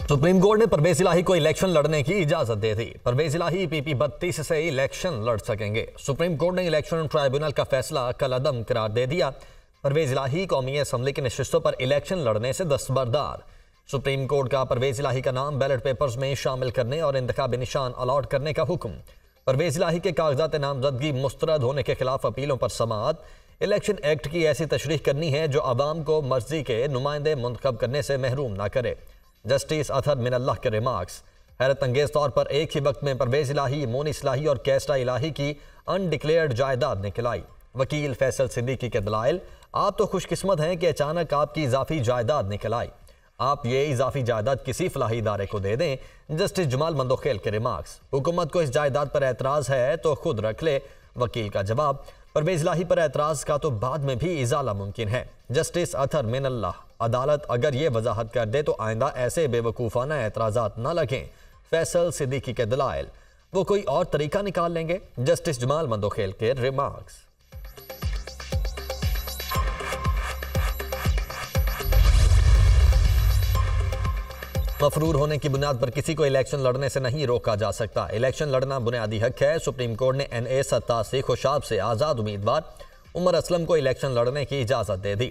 Supreme court ने परवेज इलाही को election लड़ने की इजाजत दे दी। परवेज इलाही PP 32 से इलेक्शन लड़ सकेंगे। सुप्रीम कोर्ट ने इलेक्शन ट्राइब्यूनल का फैसला कलअदम करार दे दिया। परवेज इलाही कौमी असम्बली की नशिस्तों पर इलेक्शन लड़ने से दस्तबरदार। सुप्रीम कोर्ट का परवेज इलाही का नाम बैलेट पेपर्स में शामिल करने और इंतखाबी निशान अलॉट करने का हुक्म। परवेज इलाही के कागजात नामजदगी मुस्तरद होने के खिलाफ अपीलों पर समाअत। इलेक्शन एक्ट की ऐसी तशरीह करनी है जो आवाम को मर्जी के नुमाइंदे मुंतखब करने से महरूम ना करे। जस्टिस अतहर मिनल्लाह के रिमार्क्स। हैरत अंगेज तौर पर एक ही वक्त में परवेज इलाही, मोनिस इलाही और कैस्टा इलाही की अनडिक्लेयर्ड जायदाद निकलाई। वकील फैसल सिद्दीकी के दलाइल, आप तो खुशकिस्मत हैं कि अचानक आपकी इजाफी जायदाद निकल आई। आप ये इजाफी जायदाद किसी फलाही इदारे को दे दें। जस्टिस जमाल मंदोखेल के रिमार्क्स। हुकूमत को इस जायदाद पर एतराज है तो खुद रख ले। वकील का जवाब, परवेज इलाही पर एतराज का तो बाद में भी इजाला मुमकिन है। जस्टिस अतहर मिनल्लाह, अदालत अगर ये वजाहत कर दे तो आइंदा ऐसे बेवकूफ़ाना एतराज़ात न लगें। फैसल सिद्दीकी के दलाइल, वो कोई और तरीका निकाल लेंगे। जस्टिस जमाल मंदोखेल के रिमार्क्स। मफरूर होने की बुनियाद पर किसी को इलेक्शन लड़ने से नहीं रोका जा सकता। इलेक्शन लड़ना बुनियादी हक है। सुप्रीम कोर्ट ने NA 87 खुशाब से आज़ाद उम्मीदवार उमर असलम को इलेक्शन लड़ने की इजाज़त दे दी।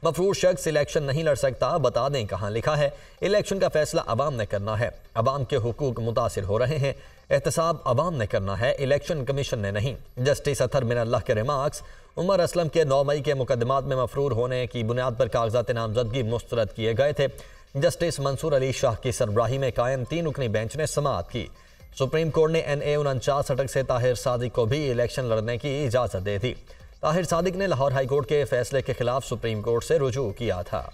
मफरूर शख्स इलेक्शन नहीं लड़ सकता, बता दें कहाँ लिखा है। इलेक्शन का फैसला अवाम ने करना है। अवाम के हुकूक मुतासिर हो रहे हैं। एहतसाब अवाम ने करना है, इलेक्शन कमीशन ने नहीं। जस्टिस अतहर मिनल्लाह के रिमार्क्स। उमर असलम के 9 मई के मुकदमात में मफरूर होने की बुनियाद पर कागजात नामजदगी मुस्तरद किए गए थे। जस्टिस मंसूर अली शाह की सरबराही में कायम 3 रुकनी बेंच ने समाअत की। सुप्रीम कोर्ट ने NA 49 अटक से ताहिर सादिक को भी इलेक्शन लड़ने की इजाज़त दे दी। ताहिर सादिक ने लाहौर हाई कोर्ट के फैसले के खिलाफ सुप्रीम कोर्ट से रुजू किया था।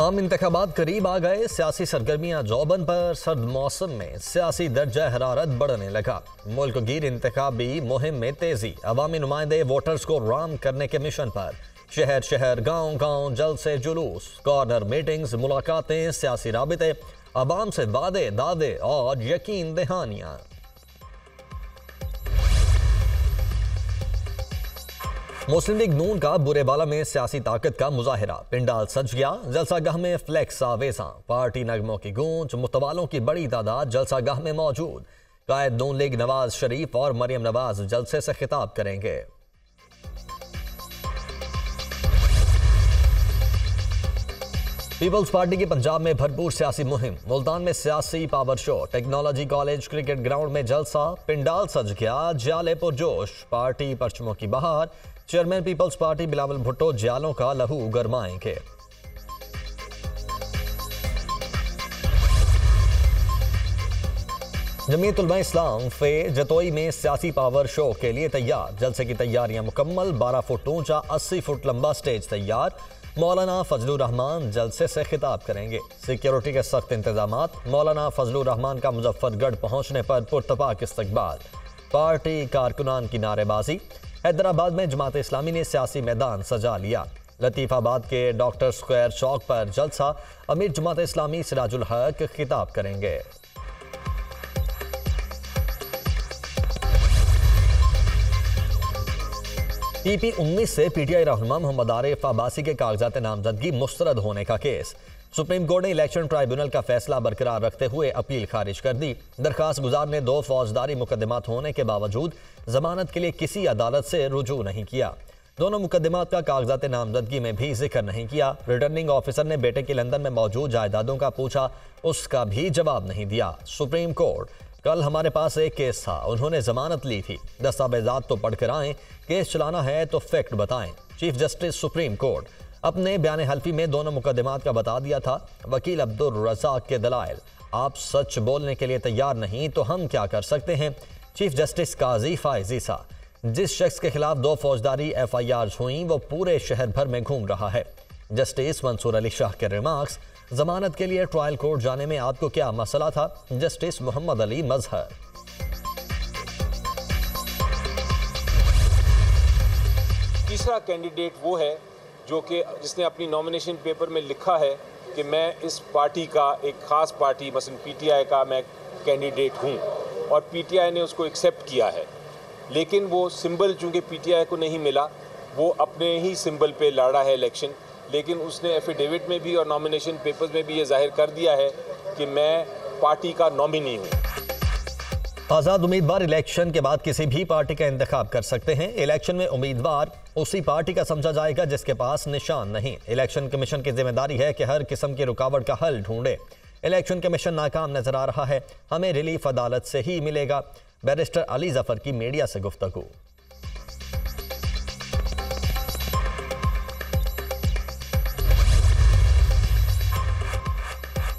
आम इंतखाबात करीब आ गए। सियासी सरगर्मियां जोबन पर। सर्द मौसम में सियासी दर्जा हरारत बढ़ने लगा। मुल्क गिर इंतखाबी मुहिम में तेजी। अवामी नुमाइंदे वोटर्स को राम करने के मिशन पर। शहर शहर, गांव गांव, जलसे जुलूस, कॉर्नर मीटिंग्स, मुलाकातें, सियासी राबिते, अवाम से वादे दावे और यकीन दहानियां। मुस्लिम लीग नून का बुरेबाला में सियासी ताकत का मुजाहिरा। पिंडाल सज गया। जलसागाह में फ्लैक्स आवेज़ां, पार्टी नगमों की गूंज, मुतवालों की बड़ी तादाद जलसागाह में मौजूद। कायद नून लीग नवाज शरीफ और मरियम नवाज जलसे से खिताब करेंगे। पीपल्स पार्टी की पंजाब में भरपूर सियासी मुहिम। मुल्तान में सियासी power show. Technology college cricket ground में जलसा। पिंडाल सज गया। ज्याले पुरजोश। पार्टी परचमों की बहार। Chairman peoples party Bilawal Bhutto ज्यालों का लहू गरमाएंगे। जमीयत उलमा इस्लाम फे जतोई में सियासी पावर शो के लिए तैयार। जलसे की तैयारियां मुकम्मल। 12 फुट ऊंचा, 80 फुट लंबा स्टेज तैयार। मौलाना फजलुर रहमान जलसे से खिताब करेंगे। सिक्योरिटी के सख्त इंतजामात। मौलाना फजलुर रहमान का मुजफ्फरगढ़ पहुंचने पर पुरतपाक इस्तकबाल। पार्टी कारकुनान की नारेबाजी। हैदराबाद में जमात इस्लामी ने सियासी मैदान सजा लिया। लतीफ़ाबाद के डॉक्टर स्क्वायर चौक पर जलसा। अमीर जमात इस्लामी सिराजुल हक खिताब करेंगे। PP 19 से PTI रहनुमा मोहम्मद आरिफ अब्बासी के कागजात नामजदगी मुस्तरद होने का केस। सुप्रीम कोर्ट ने इलेक्शन ट्राइब्यूनल का फैसला बरकरार रखते हुए अपील खारिज कर दी। दरखास्त गुजार ने 2 फौजदारी मुकदमात होने के बावजूद जमानत के लिए किसी अदालत से रुजू नहीं किया। दोनों मुकदमात का कागजात नामजदगी में भी जिक्र नहीं किया। रिटर्निंग ऑफिसर ने बेटे की लंदन में मौजूद जायदादों का पूछा, उसका भी जवाब नहीं दिया। सुप्रीम कोर्ट, कल हमारे पास एक केस था, उन्होंने जमानत ली थी, दस्तावेजात तो पढ़कर आएं, केस चलाना है तो फैक्ट बताएं। चीफ जस्टिस सुप्रीम कोर्ट अपने बयान हल्फी में दोनों मुकदमात का बता दिया था। वकील अब्दुल रज़ाक के दलाइल, आप सच बोलने के लिए तैयार नहीं तो हम क्या कर सकते हैं। चीफ जस्टिस काजी फायजीसा, जिस शख्स के खिलाफ 2 फौजदारी FIRs हुई वो पूरे शहर भर में घूम रहा है। जस्टिस मंसूर अली शाह के रिमार्क्स, जमानत के लिए ट्रायल कोर्ट जाने में आपको क्या मसला था। जस्टिस मोहम्मद अली मजहर, तीसरा कैंडिडेट वो है जो कि जिसने अपनी नॉमिनेशन पेपर में लिखा है कि मैं इस पार्टी का, एक ख़ास पार्टी मसलन PTI का मैं कैंडिडेट हूँ, और PTI ने उसको एक्सेप्ट किया है। लेकिन वो सिंबल चूँकि PTI को नहीं मिला वो अपने ही सिंबल पे लड़ा है इलेक्शन, लेकिन उसने एफिडेविट में भी और नॉमिनेशन पेपर्स में भी ये जाहिर कर दिया है कि मैं पार्टी का नॉमिनी हूँ। आज़ाद उम्मीदवार इलेक्शन के बाद किसी भी पार्टी का इंतखाब कर सकते हैं। इलेक्शन में उम्मीदवार उसी पार्टी का समझा जाएगा जिसके पास निशान नहीं। इलेक्शन कमीशन की जिम्मेदारी है कि हर किस्म की रुकावट का हल ढूंढे। इलेक्शन कमीशन नाकाम नजर आ रहा है, हमें रिलीफ अदालत से ही मिलेगा। बैरिस्टर अली जफर की मीडिया से गुफ्तगू।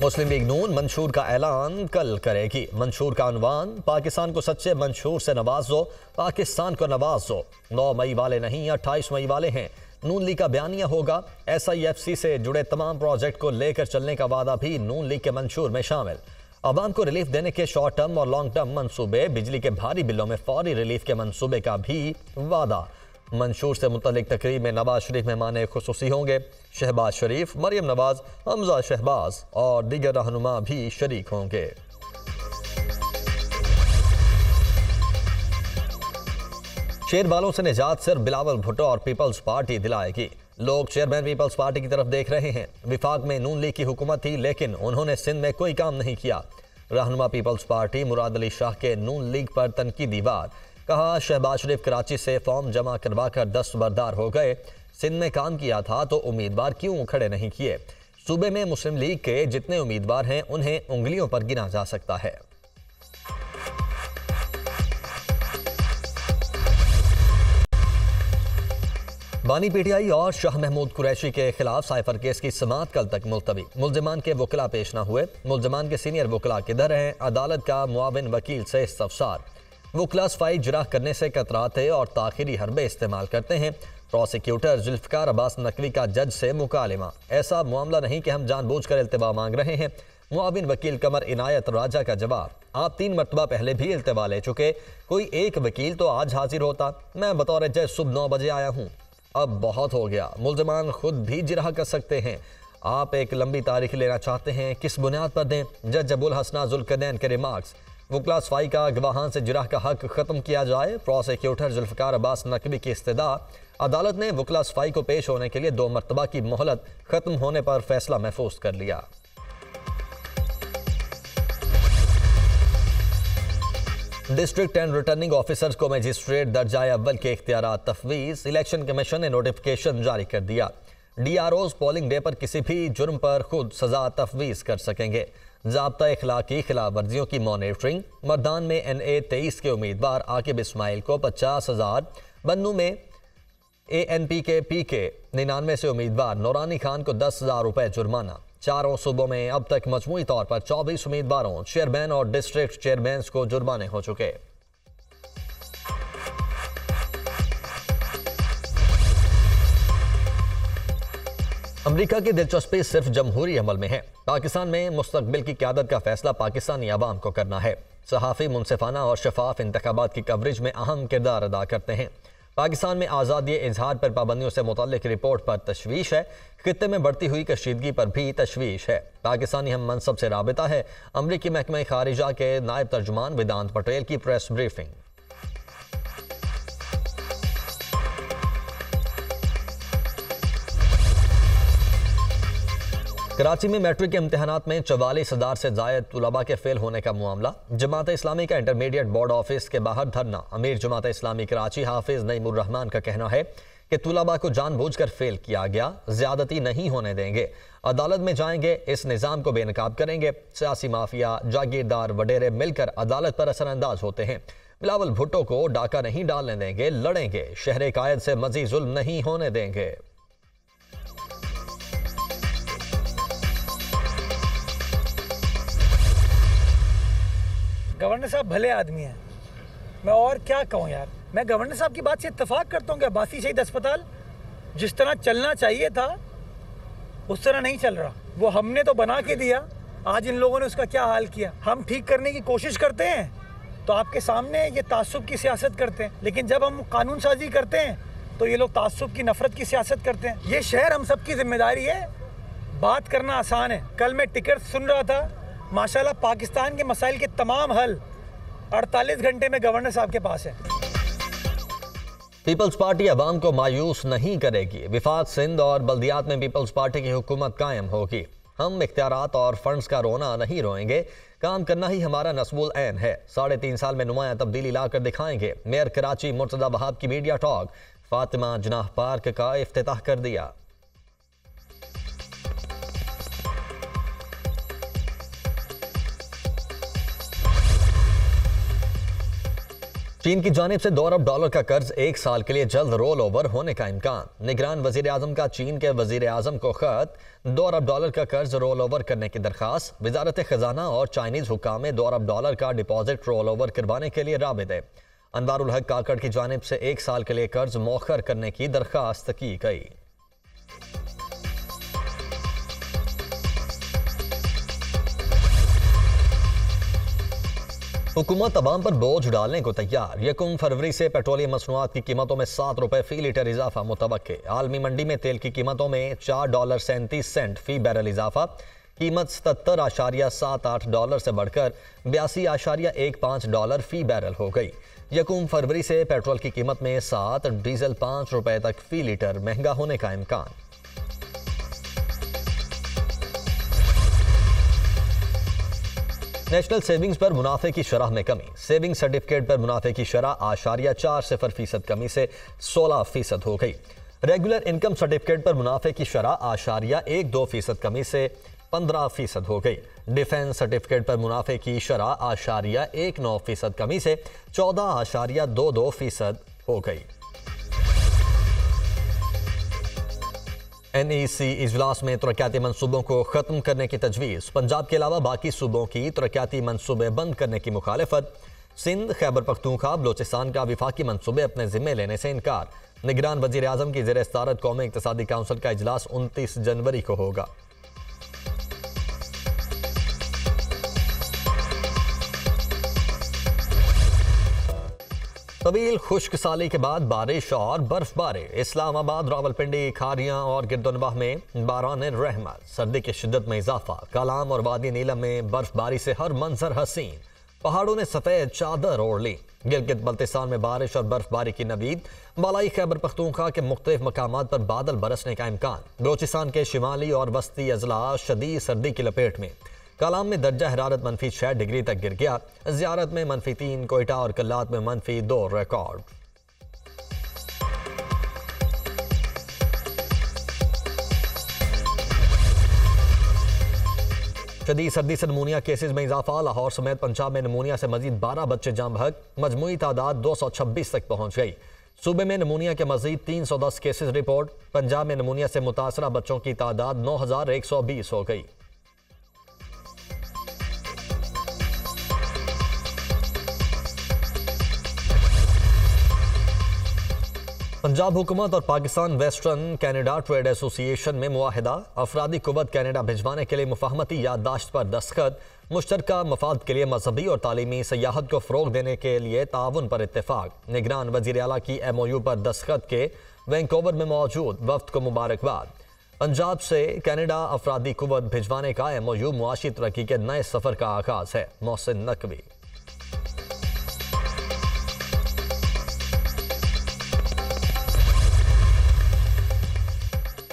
मुस्लिम लीग नून मंशूर का ऐलान कल करेगी। मंशूर का उन्वान पाकिस्तान को सच्चे मंशूर से नवाजो, पाकिस्तान को नवाजो। 9 मई वाले नहीं 28 मई वाले हैं। नून लीग का बयानिया होगा। SIFC से जुड़े तमाम प्रोजेक्ट को लेकर चलने का वादा भी नून लीग के मंशूर में शामिल। अवाम को रिलीफ देने के शॉर्ट टर्म और लॉन्ग टर्म मंसूबे, बिजली के भारी बिलों में फौरी रिलीफ के मंसूबे का भी वादा। मंशूर से मुतल्लिक तकरीब में नवाज शरीफ मेहमान खुसूसी होंगे। शहबाज शरीफ, मरियम नवाज, हमजा शहबाज और दीगर रहनुमा भी शरीक होंगे। शेर बालों से निजात सिर्फ बिलावल भुट्टो और पीपल्स पार्टी दिलाएगी। लोग चेयरमैन पीपल्स पार्टी की तरफ देख रहे हैं। विफाक में नून लीग की हुकूमत थी, लेकिन उन्होंने सिंध में कोई काम नहीं किया। रहनुमा पीपल्स पार्टी मुराद अली शाह के नून लीग पर तनकीदी वार। कहा, शहबाज शरीफ कराची से फॉर्म जमा करवाकर दस्तबरदार हो गए। सिंध में काम किया था तो उम्मीदवार क्यों खड़े नहीं किए? सूबे में मुस्लिम लीग के जितने उम्मीदवार हैं उन्हें उंगलियों पर गिना जा सकता है। बानी पीटीआई और शाह महमूद कुरैशी के खिलाफ साइफर केस की समाअत कल तक मुलतवी। मुल्जिमान के वकला पेश न हुए। मुल्जिमान के सीनियर वकला किधर हैं? अदालत का मुआविन वकील से इस्तफसार। वकला सफाई जराह करने से कतराते और ताखिरी हरबे इस्तेमाल करते हैं। प्रोसिक्यूटर जुल्फकार अब्बास नकवी का जज से मुकालिमा। ऐसा मामला नहीं कि हम जानबूझकर इल्तिवा मांग रहे हैं। मुआविन वकील कमर इनायत राजा का जवाब, आप 3 मरतबा पहले भी इल्तिवा ले चुके, कोई एक वकील तो आज हाजिर होता। मैं बतौर जज सुबह 9 बजे आया हूँ, अब बहुत हो गया। मुल्जिमान खुद भी जिरह कर सकते हैं। आप एक लंबी तारीख लेना चाहते हैं, किस बुनियाद पर दें? जज अबुल हसना जुल्करनैन के रिमार्क्स। वकला सफाई का गवाहान से जिरह का हक खत्म किया जाए। प्रोसिक्यूटर जुल्फकार अब्बास नकवी की इस्तदा। अदालत ने वकला सफाई को पेश होने के लिए 2 मरतबा की मोहलत खत्म होने पर फैसला महफूज कर लिया। डिस्ट्रिक्ट एंड रिटर्निंग ऑफिसर्स को मजिस्ट्रेट दर्जाए अव्वल के इख्तियारात तफवीज़। इलेक्शन कमीशन ने नोटिफिकेशन जारी कर दिया। DROs पोलिंग डे पर किसी भी जुर्म पर खुद सजा तफवीज़ कर सकेंगे। ज़ाब्ता इखलाकी खिलाफ वर्जियों की मॉनिटरिंग। मर्दान में NA 23 के उम्मीदवार आकिब इस्माइल को 50,000, बन्नू में ANP के PK 99 से उम्मीदवार नौरानी खान को 10,000 रुपये जुर्माना। 4 सूबों में अब तक मजमूई तौर पर 24 उम्मीदवारों, चेयरमैन और डिस्ट्रिक्ट चेयरमैन को जुर्माने हो चुके। अमेरिका की दिलचस्पी सिर्फ जमहूरी अमल में है। पाकिस्तान में मुस्तकबिल की क़यादत का फैसला पाकिस्तानी अवाम को करना है। सहाफ़ी मुनसिफाना और शफाफ इंतखाबात की कवरेज में अहम किरदार अदा करते हैं। पाकिस्तान में आज़ादी इजहार पर पाबंदियों से मुतल्लिक रिपोर्ट पर तशवीश है। खित्ते में बढ़ती हुई कशीदगी पर भी तशवीश है। पाकिस्तानी हम मनसब से राबिता है। अमरीकी महकमा खारिजा के नायब तर्जुमान वेदांत पटेल की प्रेस ब्रीफिंग। कराची में मैट्रिक के इम्तिहानात में 44,000 से ज़ायद तुलबा के फेल होने का मामला। जमात इस्लामी का इंटरमीडिएट बोर्ड ऑफिस के बाहर धरना। अमीर जमात इस्लामी कराची हाफिज नईमुर रहमान का कहना है कि तुलबा को जानबूझकर फेल किया गया, ज्यादती नहीं होने देंगे, अदालत में जाएंगे, इस निज़ाम को बेनकाब करेंगे। सियासी माफिया, जागीरदार वडेरे मिलकर अदालत पर असरअंदाज होते हैं। बिलावल भुट्टो को डाका नहीं डालने देंगे, लड़ेंगे। शहर कायद से मजीद जुल्म नहीं होने देंगे। गवर्नर साहब भले आदमी हैं, मैं और क्या कहूँ यार। मैं गवर्नर साहब की बात से इत्तेफाक करता हूँ कि अब्बासी शहीद अस्पताल जिस तरह चलना चाहिए था उस तरह नहीं चल रहा। वो हमने तो बना के दिया, आज इन लोगों ने उसका क्या हाल किया। हम ठीक करने की कोशिश करते हैं तो आपके सामने ये तासुब की सियासत करते हैं, लेकिन जब हम कानून साजी करते हैं तो ये लोग तासुब की नफरत की सियासत करते हैं। ये शहर हम सब की जिम्मेदारी है। बात करना आसान है। कल मैं टिकट सुन रहा था, माशाल्लाह पाकिस्तान के मसाइल के तमाम हल 48 घंटे में गवर्नर साहब के पास है। पीपल्स पार्टी अवाम को मायूस नहीं करेगी। विफाक सिंध और बल्दियात में पीपल्स पार्टी की हुकूमत कायम होगी। हम इख्तियारात और फंड्स का रोना नहीं रोएंगे, काम करना ही हमारा नस्बुल ऐन है। 3.5 साल में नुमाया तब्दीली लाकर दिखाएंगे। मेयर कराची मुर्तजा वहाब की मीडिया टॉक। फातिमा जनाह पार्क का इफ्तिताह कर दिया। चीन की जानिब से $2 अरब का कर्ज 1 साल के लिए जल्द रोल ओवर होने का इम्कान। निगरान वजीर आजम का चीन के वजीर आजम को खत। $2 अरब का कर्ज रोल ओवर करने की दरखास्त। वजारत खजाना और चाइनीज हुकाम में $2 अरब का डिपॉजिट रोल ओवर करवाने के लिए राबिते। अनवारुल हक काकड़ की जानिब से 1 साल के लिए कर्ज मौखर करने की दरखास्त की गई। हुकूमत अवाम पर बोझ डालने को तैयार। 1 फरवरी से पेट्रोलियम मसनूआत की कीमतों में ₹7 फी लीटर इजाफा मुतवक्के। आलमी मंडी में तेल की कीमतों में $4.37 फी बैरल इजाफा। कीमत $77.78 से बढ़कर $82.15 फी बैरल हो गई। 1 फरवरी से पेट्रोल की कीमत में 7, डीजल ₹5 तक फी लीटर महंगा होने का इम्कान। नेशनल सेविंग्स पर मुनाफे की शरह में कमी। सेविंग सर्टिफिकेट पर मुनाफे की शरह 8.40% कमी से 16% हो गई। रेगुलर इनकम सर्टिफिकेट पर मुनाफे की शरह 8.12% कमी से 15% हो गई। डिफेंस सर्टिफिकेट पर मुनाफे की शरह 8.19% कमी से 14.22% हो गई। NEC इजलास में तरक्याती मंसूबों को खत्म करने की तजवीज़। पंजाब के अलावा बाकी सूबों की तरक्याती मंसूबे बंद करने की मुखालफत। सिंध, खैबर पख्तूनख्वा, बलोचिस्तान का विफाकी मंसूबे अपने जिम्मे लेने से इनकार। निगरान वजीर आजम की ज़ेर सदारत कौमी इक़्तिसादी काउंसिल का इजलास 29 जनवरी को होगा। तवील खुश्क साली के बाद बारिश और बर्फबारी। इस्लामाबाद, रावलपिंडी, खारियां और गिरदोनवाह में बारान रहमत। सर्दी की शिद्दत में इजाफा। कलाम और वादी नीलम में बर्फबारी से हर मंजर हसीन। पहाड़ों ने सफेद चादर ओढ़ ली। गिलगित बल्तिस्तान में बारिश और बर्फबारी की नवीद। बालाई खैबर पख्तूनख्वा के मुख्तलिफ मकामात पर बादल बरसने का इम्कान। बलोचिस्तान के शिमाली और वस्ती अजला शदीद सर्दी की लपेट में। कलाम में दर्जा हरारत -6 डिग्री तक गिर गया। ज़ियारत में -3, कोयटा और कल्लात में -2 रिकॉर्ड। शदीद सर्दी से नमूनिया केसेस में इजाफा। लाहौर समेत पंजाब में नमूनिया से मजीद 12 बच्चे जाम बहक। मजमूई तादाद 226 तक पहुंच गई। सूबे में नमूनिया के मजीद 310 केसेस रिपोर्ट। पंजाब में नमूनिया से मुतासरा बच्चों की तादाद 9120 हो गई। पंजाब हुकूमत और Pakistan western Canada trade association में मुआहिदा। अफरादी कुव्वत कैनेडा भिजवाने के लिए मुफाहमती याददाश्त पर दस्तखत। मुश्तरका मफाद के लिए मजहबी और तालीमी सयाहत को फ़रोग देने के लिए ताउन पर इत्तेफाक। निगरान वज़ीर आला की MOU पर दस्तखत के वैंकूवर में मौजूद वफ्द को मुबारकबाद। पंजाब से कैनेडा अफरादी कुव्वत भिजवाने का MOU मुआशी तरक्की के नए सफ़र का आगाज़ है। मोहसिन नकवी।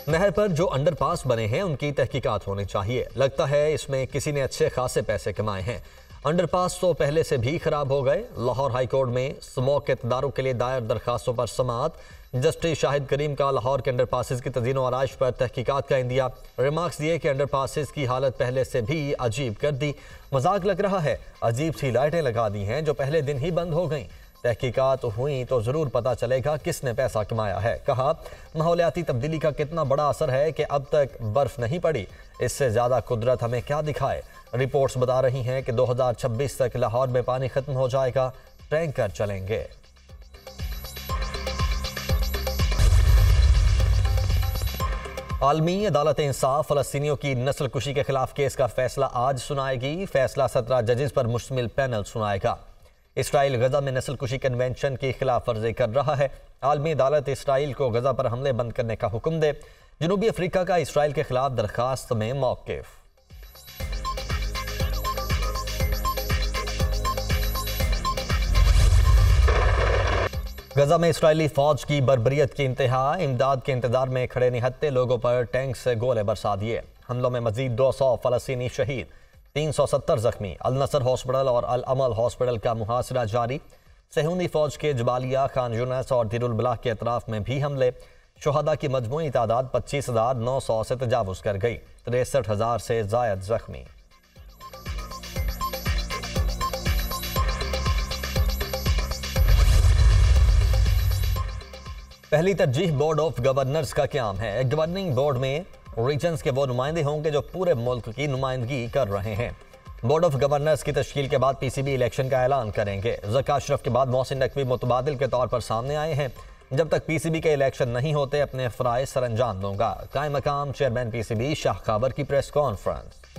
नहर पर जो अंडरपास बने हैं उनकी तहकीकात होनी चाहिए। लगता है इसमें किसी ने अच्छे खासे पैसे कमाए हैं। अंडरपास तो पहले से भी खराब हो गए। लाहौर हाई कोर्ट में स्मोक के तदारुक के लिए दायर दरखास्तों पर समाअत। जस्टिस शाहिद करीम का लाहौर के अंडरपासेस की तज़ीन व आराइश पर तहकीकात का इंदिया। रिमार्क्स दिए कि अंडरपासेस की हालत पहले से भी अजीब कर दी। मजाक लग रहा है, अजीब सी लाइटें लगा दी हैं जो पहले दिन ही बंद हो गईं। तहकीकात हुई तो ज़रूर पता चलेगा किसने पैसा कमाया है। कहा, माहौलियाती तब्दीली का कितना बड़ा असर है कि अब तक बर्फ़ नहीं पड़ी। इससे ज़्यादा कुदरत हमें क्या दिखाए। रिपोर्ट्स बता रही हैं कि 2026 तक लाहौर में पानी ख़त्म हो जाएगा। टैंकर चलेंगे। आलमी अदालत इंसाफ फ़लस्तीनियों की नस्ल कुशी के खिलाफ केस का फैसला आज सुनाएगी। फैसला 17 जजेस पर मुश्तमिल पैनल सुनाएगा। इसराइल गजा में नस्ल कुशी कन्वेंशन की खिलाफ वर्जी कर रहा है। आलमी अदालत इसराइल को गजा पर हमले बंद करने का हुक्म दे। जनूबी अफ्रीका का इसराइल के खिलाफ दरखास्त में मौक़िफ़। गजा में इसराइली फौज की बर्बरियत की इंतहा, इमदाद के इंतजार में खड़े निहत्ते लोगों पर टैंक से गोले बरसा दिए। हमलों में मजीद 200 फलस्तीनी शहीद, 370 जख्मी। अल नसर हॉस्पिटल और अल अमल हॉस्पिटल का मुहासरा जारी। सहूनी फौज के जबालिया, खान यूनिस और दिरुल बलाह के अतराफ में भी हमले। शुहदा की मजमूई तादाद 25,900 से तजावुज कर गई। 63,000 से जायद जख्मी। पहली तरजीह बोर्ड ऑफ गवर्नर्स का क्याम है। गवर्निंग बोर्ड में रीजन्स के वो नुमाइंदे होंगे जो पूरे मुल्क की नुमाइंदगी कर रहे हैं। बोर्ड ऑफ गवर्नर्स की तश्कील के बाद पीसीबी इलेक्शन का ऐलान करेंगे। ज़का अशरफ के बाद मोहसिन नकवी मुतबादिल के तौर पर सामने आए हैं। जब तक पीसीबी के इलेक्शन नहीं होते अपने फ़राइज़ सरअंजाम दूंगा। कायम मकाम चेयरमैन पीसीबी शाह खाबर की प्रेस कॉन्फ्रेंस।